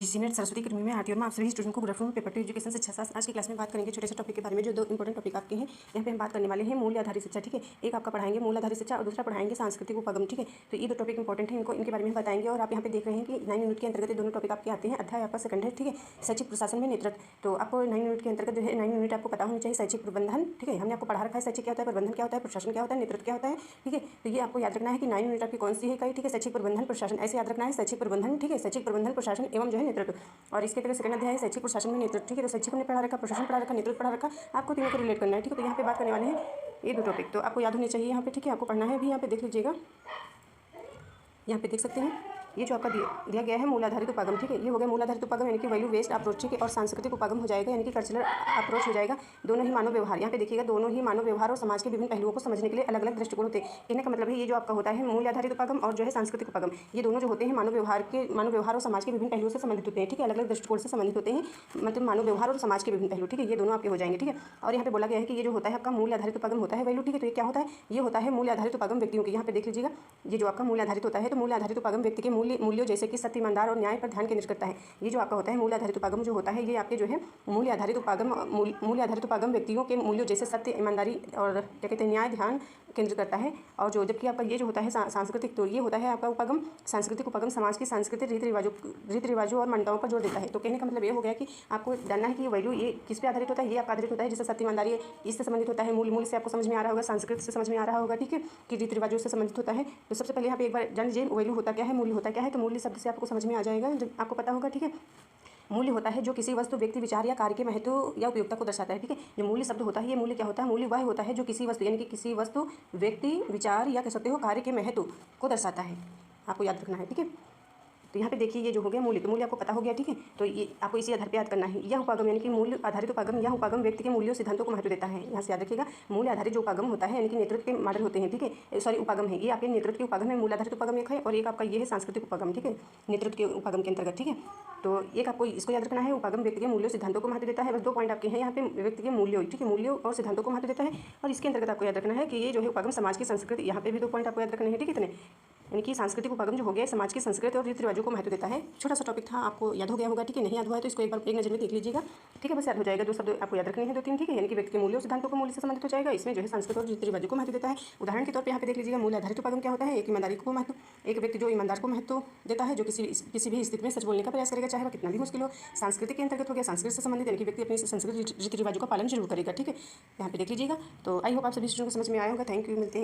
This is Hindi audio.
सीनियर सरस्वती अकेडमी में आती और मैं आप सभी स्टूडेंट को good afternoon paper two education शिक्षा शास्त्र। आज की क्लास में बात करेंगे छोटे से टॉपिक के बारे में जो दो इंपॉर्टेंट टॉपिक आपके हैं। यहाँ पे हम बात करने वाले हैं मूल्य आधारित शिक्षा, ठीक है। एक आपका पढ़ाएंगे मूल्य आधारित शिक्षा और दूसरा पढ़ाएंगे सांस्कृतिक उपागम, ठीक है। तो ये दो टॉपिक इंपॉर्टेंट है, इनके बारे में बताएंगे। और आप यहाँ पे देख रहे हैं कि 9 यूनिट के अंतर्गत दोनों टॉपिक आपके आते हैं। अध्याय आपका सेकंड है, ठीक है, शैक्षिक प्रशासन में नेतृत्व। तो आपको 9 यूनिट के अंतर्गत जो है 9 यूनिट आपको पता होनी चाहिए। शैक्षिक प्रबंधन, ठीक है, हमने आपको पढ़ा रखा है शैक्षिक क्या होता है, प्रबंधन क्या होता है, प्रशासन क्या होता है, नेतृत्व क्या होता है, ठीक है। तो ये आपको याद रखना है कि 9 यूनिट आपकी कौन सी है इकाई, ठीक है, शैक्षिक प्रबंधन प्रशासन, ऐसे याद रखना है शैक्षिक प्रबंधन, ठीक है, शैक्षिक प्रबंधन प्रशासन एवं जो है नेतृत्व। और इसके तरह सेकंड अध्याय है शैक्षिक प्रशासन में नेतृत्व, ठीक है। तो शैक्षिक हमने पढ़ा रखा, प्रशासन पढ़ा रखा, नेतृत्व पढ़ा रखा, आपको तीनों को रिलेट करना है, ठीक है। तो यहाँ पे बात करने वाले हैं ये दो टॉपिक, तो आपको याद होने चाहिए यहाँ पे, ठीक है। आपको पढ़ना है अभी, यहाँ पे देख लीजिएगा, यहाँ पे देख सकते हैं ये जो आपका दिया गया है मूल आधारित उपागम, ठीक है। ये हो गया मूल आधारित उपागम यानी कि वैल्यू बेस्ड अप्रोच, ठीक है। और सांस्कृतिक उपागम हो जाएगा यानी कि कल्चरल अप्रोच हो जाएगा। दोनों ही मानव व्यवहार, यहाँ पे देखिएगा, दोनों ही मानव व्यवहार और समाज के विभिन्न पहलुओं को समझने के लिए अलग अलग दृष्टिकोण होते हैं। कहने का मतलब है ये जो आपका होता है मूल आधारित उपागम और जो है सांस्कृतिक उपागम, ये दोनों जो होते हैं मानव व्यवहार और समाज के विभिन्न पहलुओं से संबंधित होते हैं, ठीक है। अलग अलग दृष्टिकोण से संबंधित होते हैं, मतलब मानव व्यवहार और समाज के विभिन्न पहलू, ठीक है। ये दोनों आपके हो जाएंगे, ठीक है। और यहाँ पे बोला गया है कि ये जो होता है आपका मूल्य आधारित उपागम होता है वैल्यू, ठीक है। तो ये क्या होता है, ये होता है मूल्य आधारित उपागम व्यक्तियों के। यहाँ पे देख लीजिएगा, ये जो आपका मूल्य आधारित होता है, तो मूल्य आधारित उपागम व्यक्ति के मूल्यों जैसे कि सत्य, ईमानदार और न्याय पर ध्यान केंद्रित करता है। ये जो आपका होता है मूल्य आधारित उपागम जो होता है, ये आपके जो है मूल्य आधारित उपागम व्यक्तियों के मूल्यों जैसे सत्य, ईमानदारी और क्या कहते हैं न्याय ध्यान केंद्रित करता है। और जो जबकि आपका ये जो होता है सांस्कृतिक, तो ये होता है आपका उपागम सांस्कृतिक उपागम समाज की सांस्कृतिक रीति रिवाजों और मान्यताओं पर जोर देता है। तो कहने का मतलब ये हो गया कि आपको जानना है कि ये वैल्यू ये किस पे आधारित होता है, ये आपका आधारित होता है जैसे सत्य, ईमानदारी इससे संबंधित होता है। मूल से आपको समझ में आ रहा होगा, संस्कृत से समझ में आ रहा होगा, ठीक है, कि रीति रिवाजों से संबंधित होता है। तो सबसे पहले यहाँ पे एक बार जान लीजिए वैल्यू होता क्या है, मूल्य होता क्या है। तो मूल्य शब्द से आपको समझ में आ जाएगा, आपको पता होगा, ठीक है। मूल्य होता है जो किसी वस्तु, व्यक्ति, विचार या कार्य के महत्व या उपयोगिता को दर्शाता है, ठीक है। जो मूल्य शब्द होता है, ये मूल्य क्या होता है, मूल्य वह होता है जो किसी वस्तु यानी कि किसी वस्तु, व्यक्ति, विचार या कह सकते हो कार्य के महत्व को दर्शाता है। आपको याद रखना है, ठीक है। तो यहाँ पे देखिए ये जो हो गया मूल्य, तो मूल्य आपको पता हो गया, ठीक है। तो ये आपको इसी आधार पर याद करना है। यह उपागम यानी कि मूल्य आधारित उपागम, यह उपागम व्यक्ति के मूल्यों सिद्धांतों को महत्व देता है। यहाँ से याद रखिएगा, मूल्य आधारित जो उपागम होता है यानी कि नेतृत्व के मॉडल होते हैं, ठीक है, सॉरी उपागम है, ये आपके नेतृत्व के उपागम है। मूल आधारित उपागम एक है और एक आपका ये है सांस्कृतिक उपागम, ठीक है, नेतृत्व के उपागम के अंतर्गत, ठीक है। तो एक आपको इसको याद रखना है, उपागम व्यक्ति के मूल्यों सिद्धांतों को महत्व देता है। बस 2 पॉइंट आपके हैं यहाँ पे, व्यक्ति के मूल्यों, ठीक है, मूल्यों और सिद्धांतों को महत्व देता है। और इसके अंतर्गत आपको याद रखना है कि ये जो है उपागम समाज की संस्कृति, यहाँ पे भी 2 पॉइंट आपको याद रखने हैं, ठीक है, इतने, यानी कि सांस्कृतिक उपागम जो हो गया समाज की संस्कृति और रीति रिवाजों को महत्व देता है। छोटा सा टॉपिक था, आपको याद हो गया होगा, ठीक है। नहीं याद हुआ है तो इसको एक बार एक नजर में देख लीजिएगा, ठीक है, बस याद हो जाएगा। 2 शब्द आपको याद रखने हैं, 2-3, ठीक है, यानी कि व्यक्ति के मूल्यों सिद्धांतों को मूल्य से संबंधित हो जाएगा। इसमें जो है संस्कृति और रीति रिवाजों को महत्व देता है। उदाहरण के तौर पर यहाँ पे देख लीजिएगा, मूल्य आधारित उपागम क्या होता है, एक ईमानदारी को महत्व, एक व्यक्ति जो ईमानदार को महत्व देता है, जो किसी भी स्थिति में सच बोलने का प्रयास करेगा, चाहे वह कितना भी मुश्किल हो। सांस्कृतिक के अंतर्गत हो गया संस्कृति से संबंधित, यानी कि व्यक्ति अपनी संस्कृति रीति रिवाजों का पालन जरूर करेगा, ठीक है, यहाँ पे देख लीजिएगा। तो आई होप आप सभी स्टूडेंट को समझ में आया होगा। थैंक यू, मिलते हैं।